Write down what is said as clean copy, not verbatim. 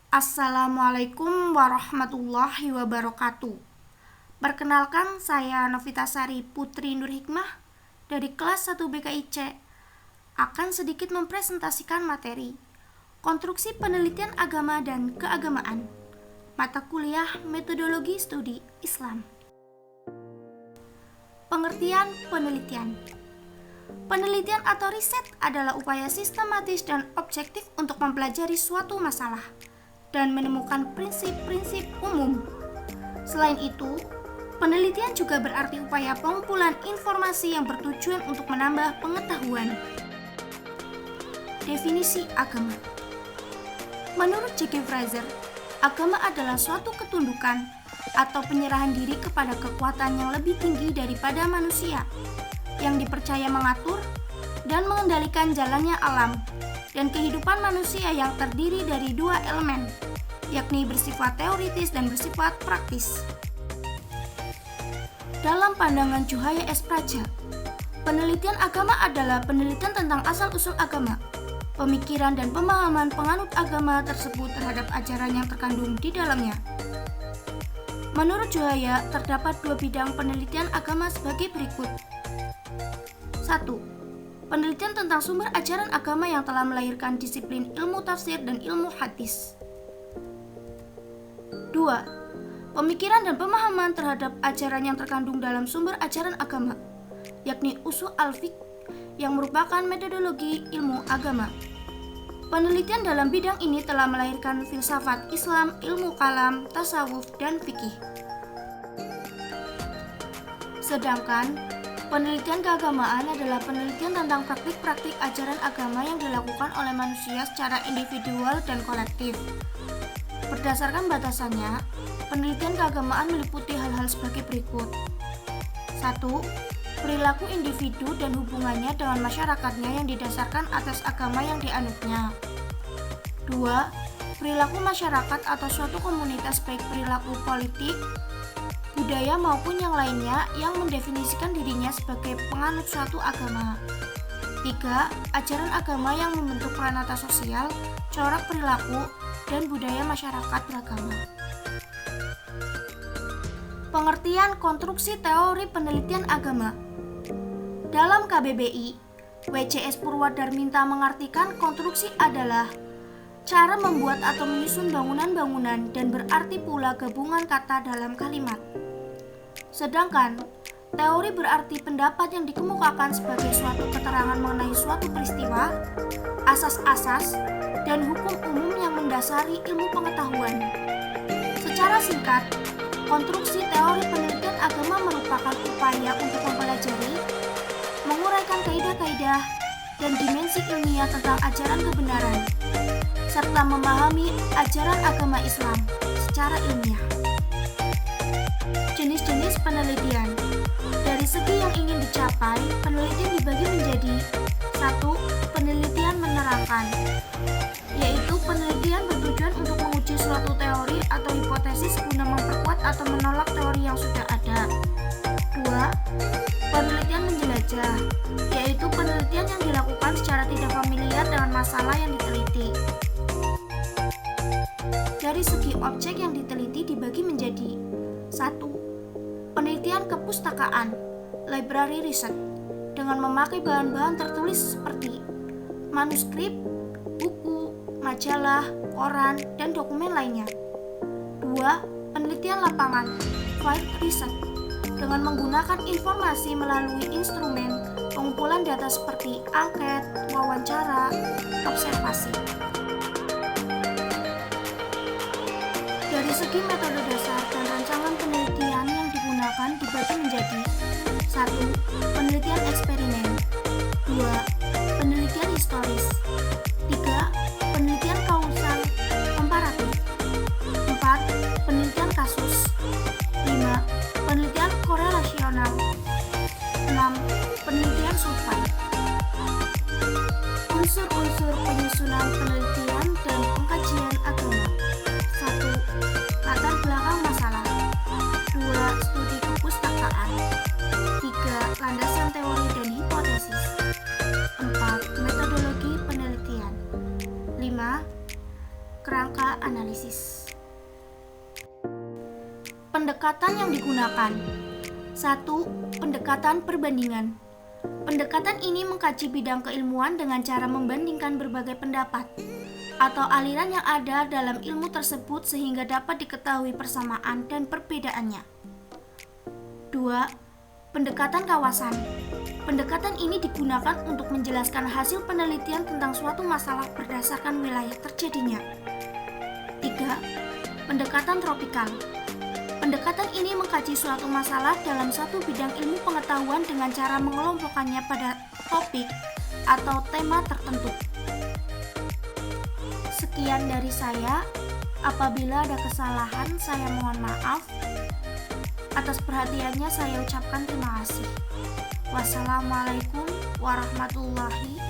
Assalamualaikum warahmatullahi wabarakatuh. Perkenalkan, saya Novita Sari Putri Nur Hikmah dari kelas 1 BKIC akan sedikit mempresentasikan materi Konstruksi Penelitian Agama dan Keagamaan, mata kuliah Metodologi Studi Islam. Pengertian penelitian. Penelitian atau riset adalah upaya sistematis dan objektif untuk mempelajari suatu masalah dan menemukan prinsip-prinsip umum. Selain itu, penelitian juga berarti upaya pengumpulan informasi yang bertujuan untuk menambah pengetahuan. Definisi agama. Menurut J.G. Fraser, agama adalah suatu ketundukan atau penyerahan diri kepada kekuatan yang lebih tinggi daripada manusia, yang dipercaya mengatur dan mengendalikan jalannya alam dan kehidupan manusia yang terdiri dari dua elemen, yakni bersifat teoritis dan bersifat praktis. Dalam pandangan Juhaya S. Praja, penelitian agama adalah penelitian tentang asal-usul agama, pemikiran dan pemahaman penganut agama tersebut terhadap ajaran yang terkandung di dalamnya. Menurut Juhaya, terdapat dua bidang penelitian agama sebagai berikut. 1. Penelitian tentang sumber ajaran agama yang telah melahirkan disiplin ilmu tafsir dan ilmu hadis. 2. Pemikiran dan pemahaman terhadap ajaran yang terkandung dalam sumber ajaran agama, yakni usul al-fiqh yang merupakan metodologi ilmu agama. Penelitian dalam bidang ini telah melahirkan filsafat Islam, ilmu kalam, tasawuf, dan fikih. Sedangkan penelitian keagamaan adalah penelitian tentang praktik-praktik ajaran agama yang dilakukan oleh manusia secara individual dan kolektif. Berdasarkan batasannya, penelitian keagamaan meliputi hal-hal sebagai berikut. 1. Perilaku individu dan hubungannya dengan masyarakatnya yang didasarkan atas agama yang dianutnya. 2. Perilaku masyarakat atau suatu komunitas baik perilaku politik, budaya maupun yang lainnya yang mendefinisikan dirinya sebagai penganut suatu agama. 3. Ajaran agama yang membentuk pranata sosial, corak perilaku, dan budaya masyarakat beragama. Pengertian konstruksi teori penelitian agama. Dalam KBBI, W.C.S. Purwadarminta mengartikan konstruksi adalah cara membuat atau menyusun bangunan-bangunan dan berarti pula gabungan kata dalam kalimat. Sedangkan teori berarti pendapat yang dikemukakan sebagai suatu keterangan mengenai suatu peristiwa, asas-asas, dan hukum umum yang mendasari ilmu pengetahuan. Secara singkat, konstruksi teori penelitian agama merupakan upaya untuk mempelajari, menguraikan kaidah-kaidah, dan dimensi ilmiah tentang ajaran kebenaran, serta memahami ajaran agama Islam secara ilmiah. Jenis-jenis penelitian. Dari segi yang ingin dicapai, penelitian dibagi menjadi 1. Penelitian menerangkan, yaitu penelitian bertujuan untuk menguji suatu teori atau hipotesis guna memperkuat atau menolak teori yang sudah ada. 2. Penelitian menjelajah, yaitu penelitian yang dilakukan secara tidak familiar dengan masalah yang diteliti. Dari segi objek yang diteliti dibagi menjadi 1. Penelitian kepustakaan, library research, dengan memakai bahan-bahan tertulis seperti manuskrip, buku, majalah, koran, dan dokumen lainnya. 2. Penelitian lapangan, field research, dengan menggunakan informasi melalui instrumen pengumpulan data seperti angket, wawancara, observasi. Dari segi metode dasar dan rancangan penelitian yang digunakan dibagi menjadi 1. Penelitian eksperimen, 2. Penelitian historis, 3. Penelitian kausal komparatif, 4. Penelitian kasus, 5. Penelitian korelasional, 6. Penelitian survei. Unsur-unsur penyusunan penelitian dan pengkajian agama. 1. Latar belakang masalah, 2. Studi kepustakaan, 3. Landasan teori dan hipotesis, kerangka analisis. Pendekatan yang digunakan. 1. Pendekatan perbandingan. Pendekatan ini mengkaji bidang keilmuan dengan cara membandingkan berbagai pendapat atau aliran yang ada dalam ilmu tersebut sehingga dapat diketahui persamaan dan perbedaannya. 2. Pendekatan kawasan. Pendekatan ini digunakan untuk menjelaskan hasil penelitian tentang suatu masalah berdasarkan wilayah terjadinya. 3. Pendekatan tropikal. Pendekatan ini mengkaji suatu masalah dalam satu bidang ilmu pengetahuan dengan cara mengelompokkannya pada topik atau tema tertentu. Sekian dari saya. Apabila ada kesalahan, saya mohon maaf. Atas perhatiannya saya ucapkan terima kasih. Wassalamualaikum warahmatullahi